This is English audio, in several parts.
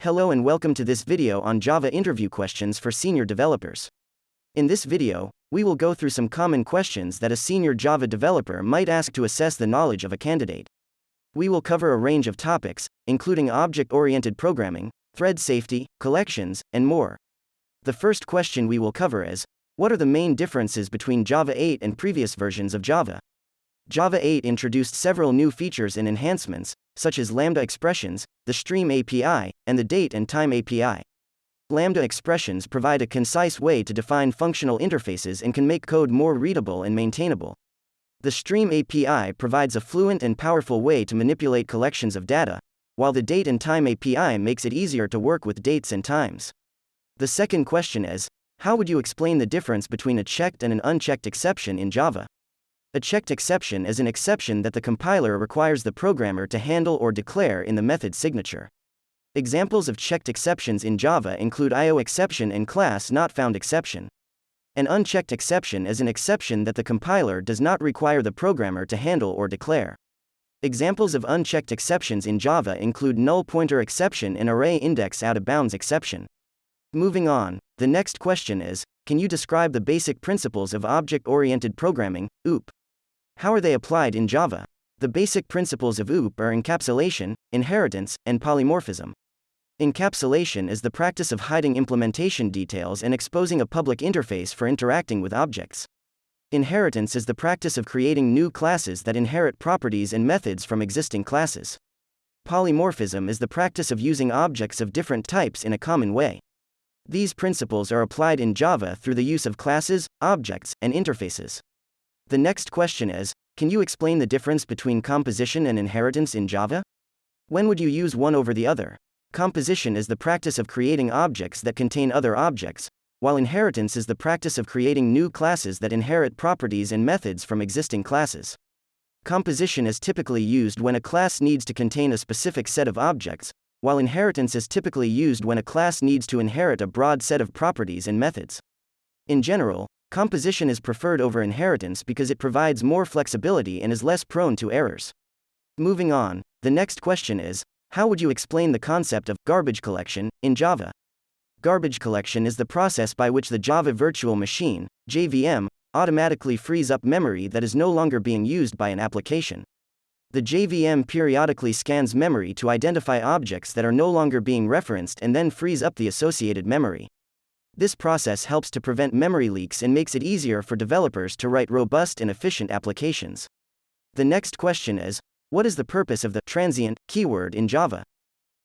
Hello and welcome to this video on Java interview questions for senior developers. In this video, we will go through some common questions that a senior Java developer might ask to assess the knowledge of a candidate. We will cover a range of topics, including object-oriented programming, thread safety, collections, and more. The first question we will cover is, what are the main differences between Java 8 and previous versions of Java? Java 8 introduced several new features and enhancements, such as Lambda expressions, the Stream API, and the Date and Time API. Lambda expressions provide a concise way to define functional interfaces and can make code more readable and maintainable. The Stream API provides a fluent and powerful way to manipulate collections of data, while the Date and Time API makes it easier to work with dates and times. The second question is, how would you explain the difference between a checked and an unchecked exception in Java? A checked exception is an exception that the compiler requires the programmer to handle or declare in the method signature. Examples of checked exceptions in Java include IO exception and class not found exception. An unchecked exception is an exception that the compiler does not require the programmer to handle or declare. Examples of unchecked exceptions in Java include null pointer exception and array index out of bounds exception. Moving on, the next question is, can you describe the basic principles of object-oriented programming, OOP? How are they applied in Java? The basic principles of OOP are encapsulation, inheritance, and polymorphism. Encapsulation is the practice of hiding implementation details and exposing a public interface for interacting with objects. Inheritance is the practice of creating new classes that inherit properties and methods from existing classes. Polymorphism is the practice of using objects of different types in a common way. These principles are applied in Java through the use of classes, objects, and interfaces. The next question is, can you explain the difference between composition and inheritance in Java? When would you use one over the other? Composition is the practice of creating objects that contain other objects, while inheritance is the practice of creating new classes that inherit properties and methods from existing classes. Composition is typically used when a class needs to contain a specific set of objects, while inheritance is typically used when a class needs to inherit a broad set of properties and methods. In general, composition is preferred over inheritance because it provides more flexibility and is less prone to errors. Moving on, the next question is, how would you explain the concept of garbage collection in Java? Garbage collection is the process by which the Java Virtual Machine, JVM, automatically frees up memory that is no longer being used by an application. The JVM periodically scans memory to identify objects that are no longer being referenced and then frees up the associated memory. This process helps to prevent memory leaks and makes it easier for developers to write robust and efficient applications. The next question is, what is the purpose of the transient keyword in Java?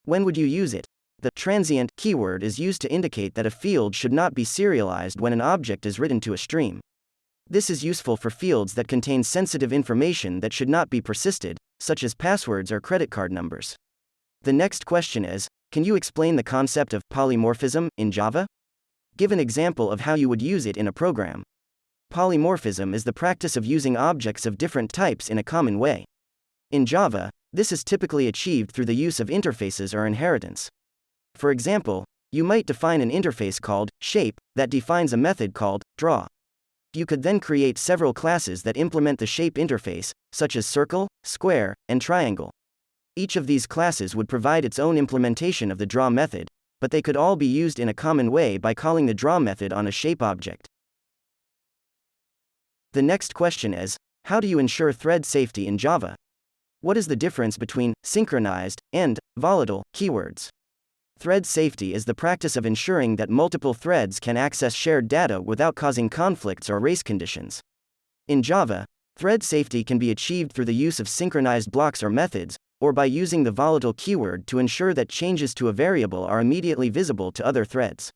When would you use it? The transient keyword is used to indicate that a field should not be serialized when an object is written to a stream. This is useful for fields that contain sensitive information that should not be persisted, such as passwords or credit card numbers. The next question is, can you explain the concept of polymorphism in Java? Give an example of how you would use it in a program. Polymorphism is the practice of using objects of different types in a common way. In Java, this is typically achieved through the use of interfaces or inheritance. For example, you might define an interface called shape that defines a method called draw. You could then create several classes that implement the shape interface, such as circle, square, and triangle. Each of these classes would provide its own implementation of the draw method, but they could all be used in a common way by calling the draw method on a shape object. The next question is, how do you ensure thread safety in Java? What is the difference between synchronized and volatile keywords? Thread safety is the practice of ensuring that multiple threads can access shared data without causing conflicts or race conditions. In Java, thread safety can be achieved through the use of synchronized blocks or methods, or by using the volatile keyword to ensure that changes to a variable are immediately visible to other threads.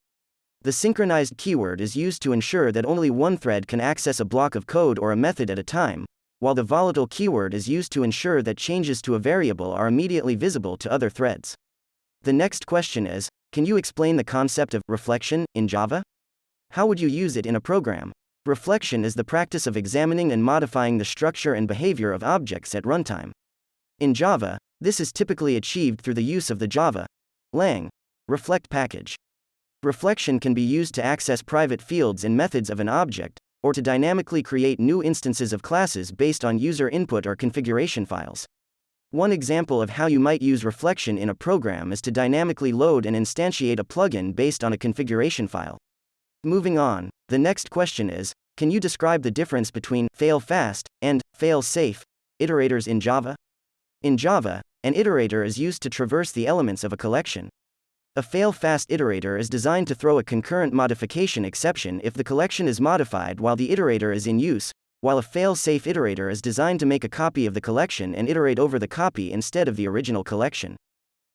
The synchronized keyword is used to ensure that only one thread can access a block of code or a method at a time, while the volatile keyword is used to ensure that changes to a variable are immediately visible to other threads. The next question is, can you explain the concept of reflection in Java? How would you use it in a program? Reflection is the practice of examining and modifying the structure and behavior of objects at runtime. In Java, this is typically achieved through the use of the Java lang reflect package. Reflection can be used to access private fields and methods of an object, or to dynamically create new instances of classes based on user input or configuration files. One example of how you might use reflection in a program is to dynamically load and instantiate a plugin based on a configuration file. Moving on, the next question is, can you describe the difference between fail-fast and fail-safe iterators in Java? In Java, an iterator is used to traverse the elements of a collection. A fail-fast iterator is designed to throw a concurrent modification exception if the collection is modified while the iterator is in use, while a fail-safe iterator is designed to make a copy of the collection and iterate over the copy instead of the original collection.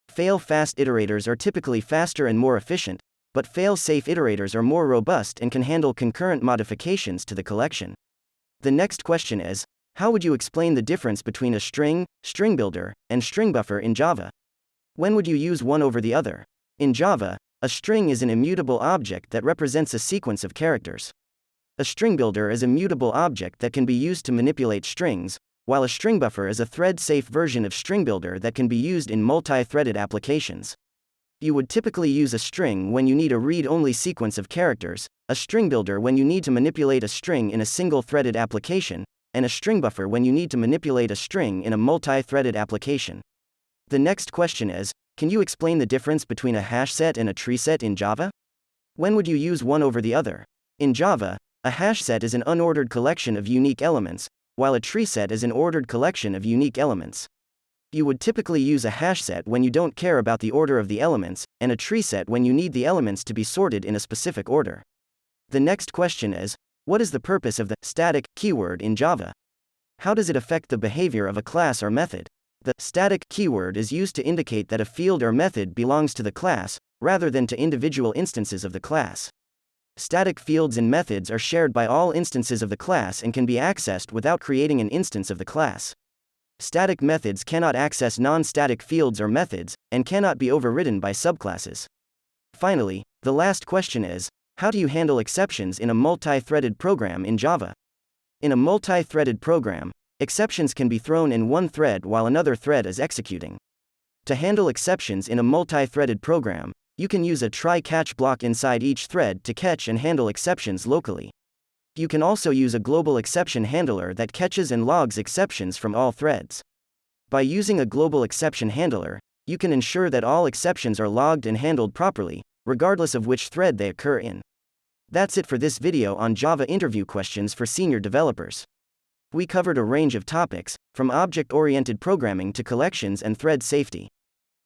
Fail-fast iterators are typically faster and more efficient, but fail-safe iterators are more robust and can handle concurrent modifications to the collection. The next question is, how would you explain the difference between a string, StringBuilder, and StringBuffer in Java? When would you use one over the other? In Java, a string is an immutable object that represents a sequence of characters. A StringBuilder is a mutable object that can be used to manipulate strings, while a StringBuffer is a thread-safe version of StringBuilder that can be used in multi-threaded applications. You would typically use a string when you need a read-only sequence of characters, a StringBuilder when you need to manipulate a string in a single-threaded application, and a StringBuffer when you need to manipulate a string in a multi-threaded application. The next question is, can you explain the difference between a HashSet and a TreeSet in Java? When would you use one over the other? In Java, a HashSet is an unordered collection of unique elements, while a TreeSet is an ordered collection of unique elements. You would typically use a HashSet when you don't care about the order of the elements, and a TreeSet when you need the elements to be sorted in a specific order. The next question is, what is the purpose of the static keyword in Java? How does it affect the behavior of a class or method? The static keyword is used to indicate that a field or method belongs to the class, rather than to individual instances of the class. Static fields and methods are shared by all instances of the class and can be accessed without creating an instance of the class. Static methods cannot access non-static fields or methods, and cannot be overridden by subclasses. Finally, the last question is, how do you handle exceptions in a multi-threaded program in Java? In a multi-threaded program, exceptions can be thrown in one thread while another thread is executing. To handle exceptions in a multi-threaded program, you can use a try-catch block inside each thread to catch and handle exceptions locally. You can also use a global exception handler that catches and logs exceptions from all threads. By using a global exception handler, you can ensure that all exceptions are logged and handled properly, regardless of which thread they occur in. That's it for this video on Java interview questions for senior developers. We covered a range of topics, from object-oriented programming to collections and thread safety.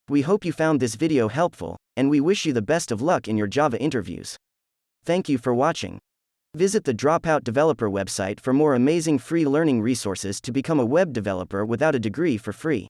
We hope you found this video helpful, and we wish you the best of luck in your Java interviews. Thank you for watching. Visit the Dropout developer website for more amazing free learning resources to become a web developer without a degree for free.